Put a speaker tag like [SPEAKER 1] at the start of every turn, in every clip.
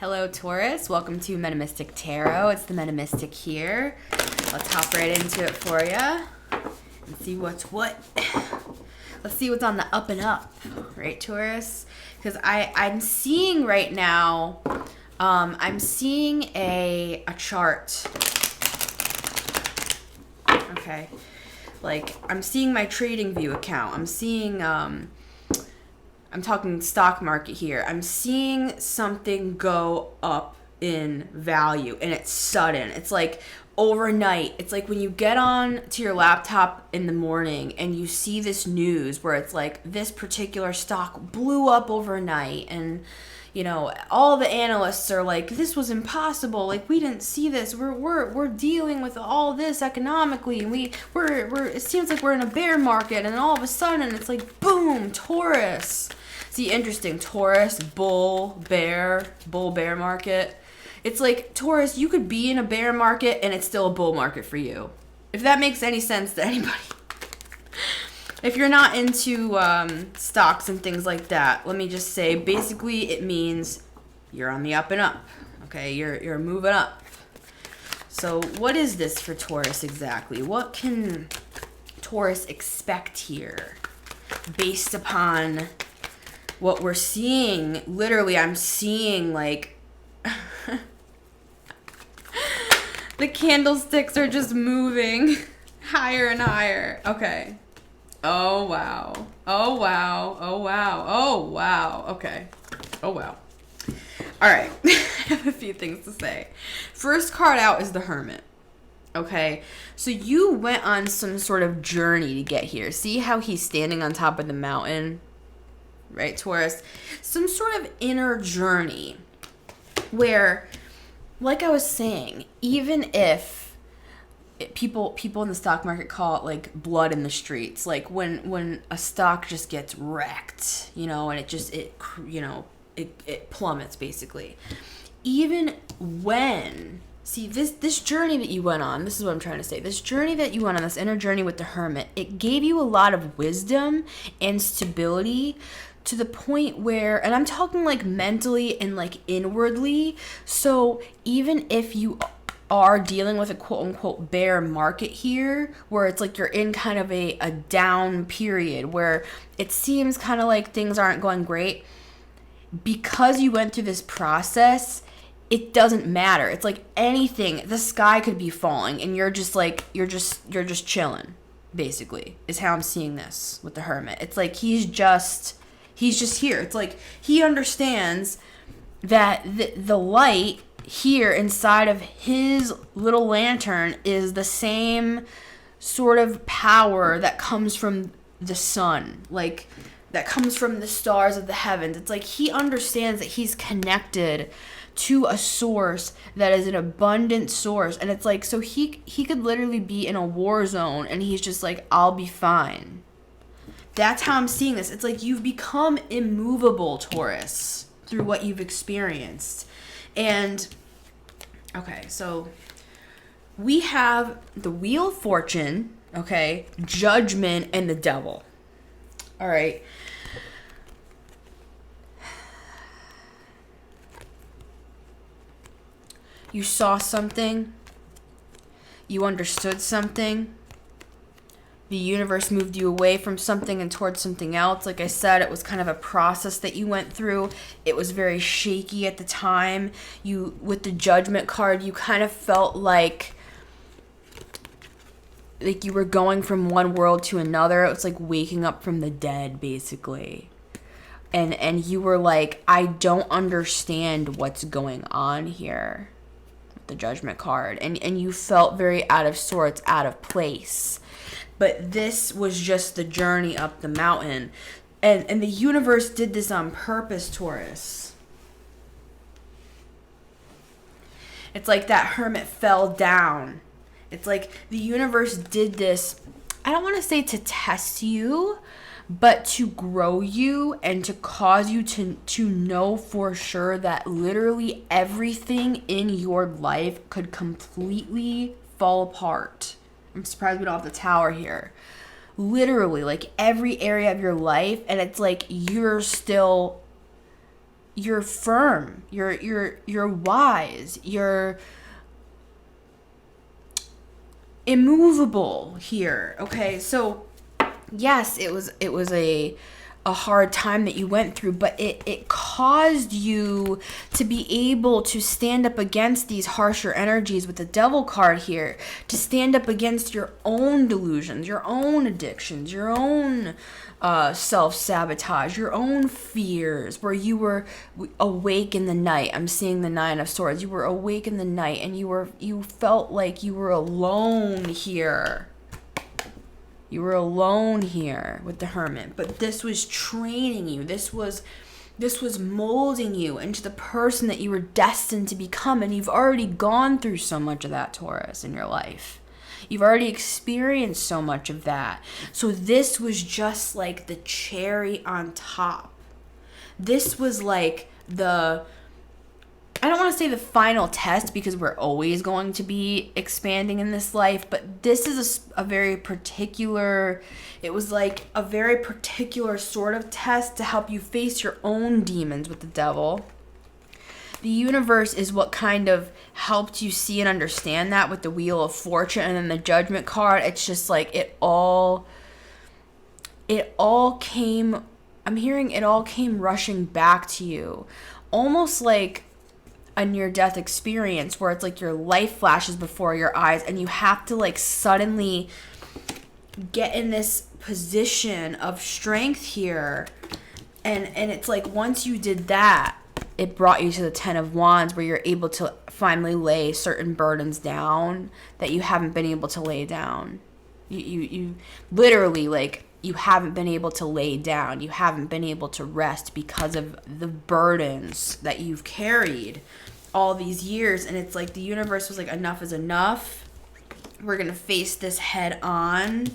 [SPEAKER 1] Hello, Taurus. Welcome to Metamystic Tarot. It's the Metamystic here. Let's hop right into it for you and see what's what. Let's see what's on the up and up, right, Taurus? Because I'm seeing right now, I'm seeing a chart. Okay, like I'm seeing my TradingView account. I'm seeing I'm talking stock market here. I'm seeing something go up in value and it's sudden. It's like overnight. It's like when you get on to your laptop in the morning and you see this news where it's like this particular stock blew up overnight and you know, all the analysts are like, this was impossible. Like, we didn't see this. We're dealing with all this economically, and we're it seems like we're in a bear market, and all of a sudden it's like, boom, Taurus. See, interesting. Taurus, bull, bear market. It's like, Taurus, you could be in a bear market and it's still a bull market for you. If that makes any sense to anybody. If you're not into stocks and things like that, let me just say, basically it means you're on the up and up. Okay, you're moving up. So what is this for Taurus exactly? What can Taurus expect here based upon what we're seeing? Literally, I'm seeing like the candlesticks are just moving higher and higher. Okay. Oh, wow. Oh, wow. Oh, wow. Oh, wow. Okay. Oh, wow. All right. I have a few things to say. First card out is the Hermit. Okay. So you went on some sort of journey to get here. See how he's standing on top of the mountain? Right, Taurus? Some sort of inner journey where, like I was saying, even if people in the stock market call it like blood in the streets, like when a stock just gets wrecked, you know, and it plummets basically. Even when, see, this journey that you went on, this is what I'm trying to say, this journey that you went on, this inner journey with the Hermit, it gave you a lot of wisdom and stability to the point where, and I'm talking like mentally and like inwardly, so even if you are dealing with a quote-unquote bear market here, where it's like you're in kind of a down period where it seems kind of like things aren't going great, because you went through this process, it doesn't matter. It's like anything, the sky could be falling and you're just chilling, basically, is how I'm seeing this with the Hermit. It's like he's just here. It's like he understands that the light here inside of his little lantern is the same sort of power that comes from the sun, like that comes from the stars of the heavens. It's like he understands that he's connected to a source that is an abundant source, and it's like, so he could literally be in a war zone and he's just like, I'll be fine. That's how I'm seeing this. It's like you've become immovable, Taurus, through what you've experienced. And, okay, so we have the Wheel of Fortune, okay, Judgment, and the Devil. All right. You saw something. You understood something. The universe moved you away from something and towards something else. Like I said, it was kind of a process that you went through. It was very shaky at the time. You, with the Judgment card, you kind of felt like you were going from one world to another. It was like waking up from the dead, basically. And you were like, I don't understand what's going on here with the Judgment card. And you felt very out of sorts, out of place. But this was just the journey up the mountain. And the universe did this on purpose, Taurus. It's like that Hermit fell down. It's like the universe did this, I don't want to say to test you, but to grow you and to cause you to know for sure that literally everything in your life could completely fall apart. I'm surprised we don't have the tower here. Literally, like every area of your life, and it's like you're still you're firm, you're wise, you're immovable here. Okay, so yes, it was a hard time that you went through, but it caused you to be able to stand up against these harsher energies with the devil card here, to stand up against your own delusions, your own addictions, your own self-sabotage, your own fears, where you were awake in the night. I'm seeing the Nine of Swords. You were awake in the night, and you felt like you were alone here. You were alone here with the Hermit, but this was training you. This was molding you into the person that you were destined to become, and you've already gone through so much of that, Taurus, in your life. You've already experienced so much of that. So this was just like the cherry on top. This was like I don't want to say the final test, because we're always going to be expanding in this life, but this is a very particular, it was like a very particular sort of test to help you face your own demons with the devil. The universe is what kind of helped you see and understand that with the Wheel of Fortune and then the Judgment card. It's just like it all came, I'm hearing it all came rushing back to you. Almost like a near-death experience where it's like your life flashes before your eyes and you have to like suddenly get in this position of strength here. And it's like once you did that, it brought you to the Ten of Wands, where you're able to finally lay certain burdens down that you haven't been able to lay down. You literally, like, you haven't been able to lay down. You haven't been able to rest because of the burdens that you've carried all these years. And it's like the universe was like, enough is enough. We're going to face this head on.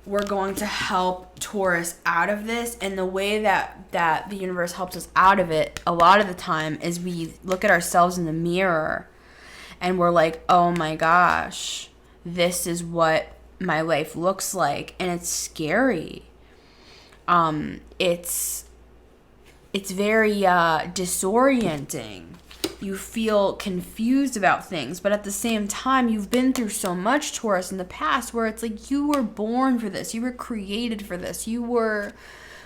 [SPEAKER 1] We're going to help Taurus out of this. And the way that the universe helps us out of it a lot of the time is we look at ourselves in the mirror and we're like, oh my gosh, this is what my life looks like. And it's scary. It's very disorienting. You feel confused about things, but at the same time, you've been through so much, Taurus, in the past, where it's like you were born for this. You were created for this. You were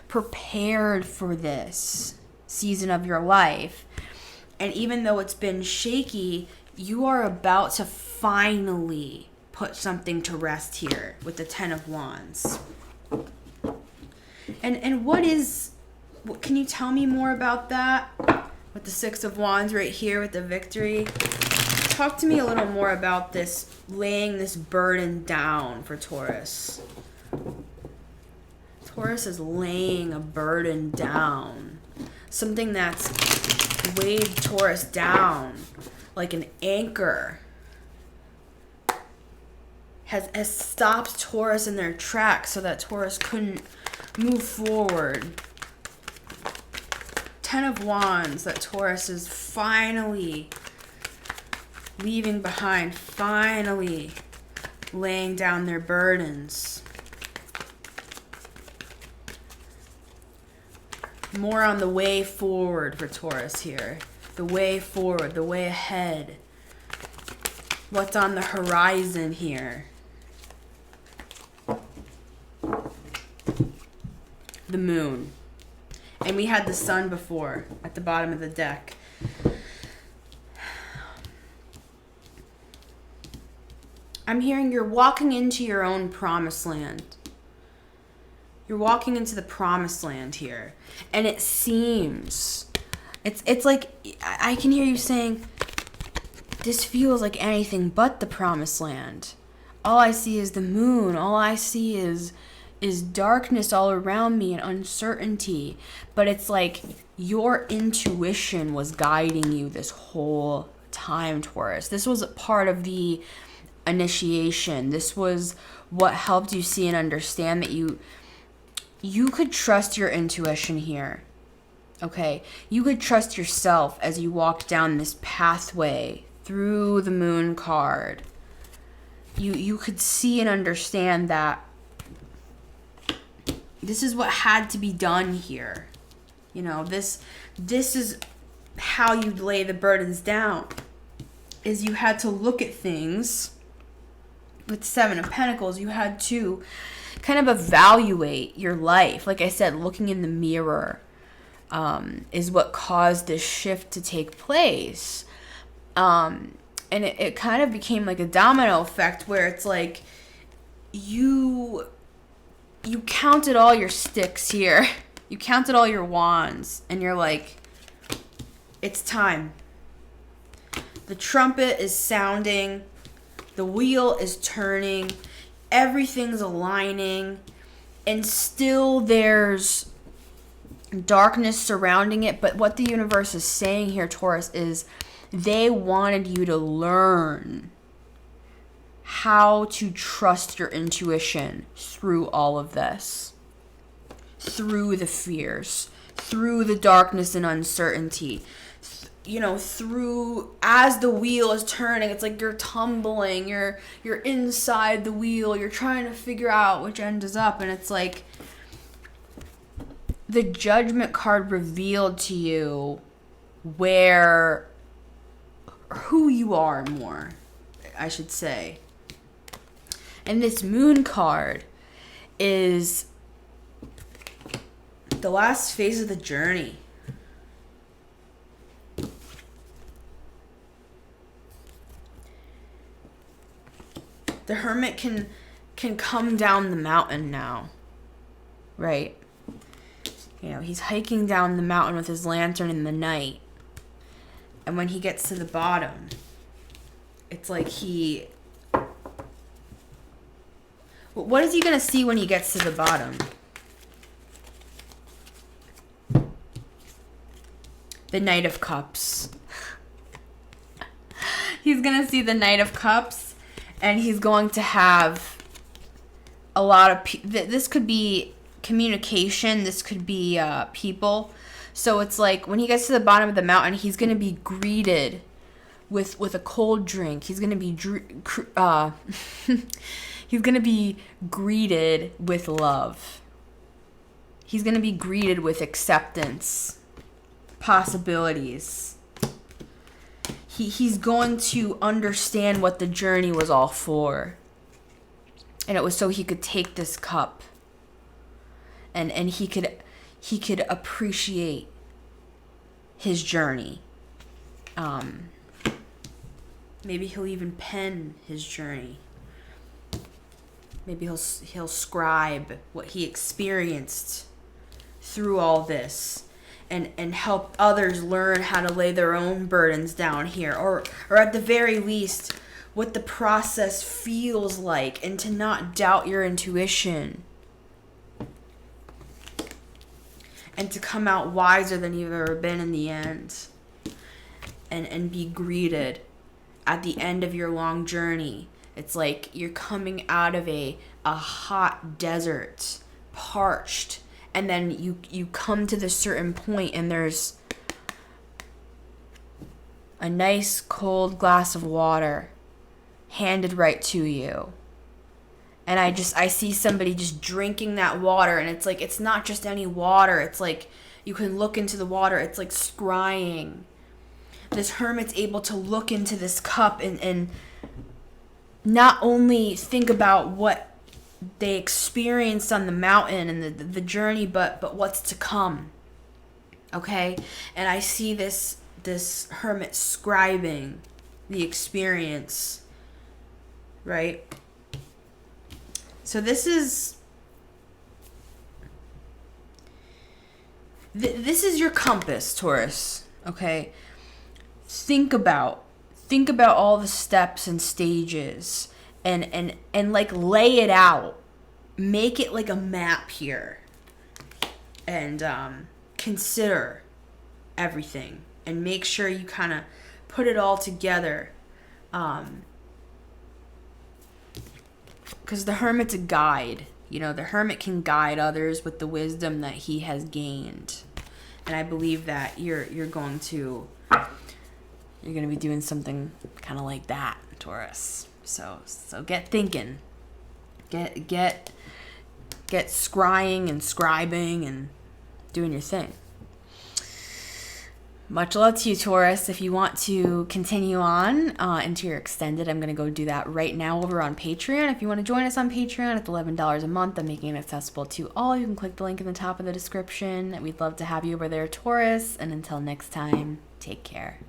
[SPEAKER 1] prepared for this season of your life. And even though it's been shaky, you are about to finally put something to rest here with the Ten of Wands. And what can you tell me more about that? With the Six of Wands right here with the victory. Talk to me a little more about this, laying this burden down for Taurus. Taurus is laying a burden down. Something that's weighed Taurus down like an anchor. Has stopped Taurus in their tracks so that Taurus couldn't move forward. Ten of Wands that Taurus is finally leaving behind, finally laying down their burdens. More on the way forward for Taurus here. The way forward, the way ahead. What's on the horizon here? The Moon. And we had the Sun before at the bottom of the deck. I'm hearing you're walking into your own promised land. You're walking into the promised land here. And it seems, it's like, I can hear you saying, this feels like anything but the promised land. All I see is the moon. All I see is darkness all around me and uncertainty. But it's like your intuition was guiding you this whole time, Taurus. This was part of the initiation. This was what helped you see and understand that you could trust your intuition here. Okay? You could trust yourself as you walked down this pathway through the Moon card. You could see and understand that this is what had to be done here. You know, this this is how you lay the burdens down, is you had to look at things. With Seven of Pentacles, you had to kind of evaluate your life. Like I said, looking in the mirror is what caused this shift to take place. And it kind of became like a domino effect where it's like you counted all your sticks here. You counted all your wands, and you're like, it's time. The trumpet is sounding. The wheel is turning. Everything's aligning. And still there's darkness surrounding it. But what the universe is saying here, Taurus, is they wanted you to learn how to trust your intuition through all of this. Through the fears. Through the darkness and uncertainty. Through, as the wheel is turning, it's like you're tumbling, you're inside the wheel, you're trying to figure out which end is up, and it's like the Judgment card revealed to you who you are more, I should say. And this Moon card is the last phase of the journey. The Hermit can come down the mountain now, right? He's hiking down the mountain with his lantern in the night. And when he gets to the bottom, it's like what is he going to see when he gets to the bottom? The Knight of Cups. He's going to see the Knight of Cups. And he's going to have a lot of... this could be communication. This could be people. So it's like when he gets to the bottom of the mountain, he's going to be greeted with a cold drink. He's going to be... he's going to be greeted with love. He's going to be greeted with acceptance. Possibilities. He's going to understand what the journey was all for. And it was so he could take this cup. And he could appreciate his journey. Maybe he'll even pen his journey. Maybe he'll scribe what he experienced through all this. And help others learn how to lay their own burdens down here. Or at the very least, what the process feels like. And to not doubt your intuition. And to come out wiser than you've ever been in the end. And be greeted at the end of your long journey. It's like you're coming out of a hot desert. Parched. And then you come to this certain point and there's a nice cold glass of water handed right to you. And I see somebody just drinking that water, and it's like, it's not just any water. It's like you can look into the water. It's like scrying. This hermit's able to look into this cup and not only think about what they experienced on the mountain and the journey, but what's to come. Okay? And I see this hermit scribing the experience. Right? So this is your compass, Taurus. Okay? Think about all the steps and stages. And like lay it out. Make it like a map here. And consider everything. And make sure you kind of put it all together. Because the hermit's a guide. The hermit can guide others with the wisdom that he has gained. And I believe that you're going to be doing something kind of like that, Taurus. So get thinking, get scrying and scribing and doing your thing. Much love to you, Taurus. If you want to continue on into your extended, I'm going to go do that right now over on Patreon. If you want to join us on Patreon, it's $11 a month. I'm making it accessible to all. You can click the link in the top of the description. We'd love to have you over there, Taurus. And until next time, take care.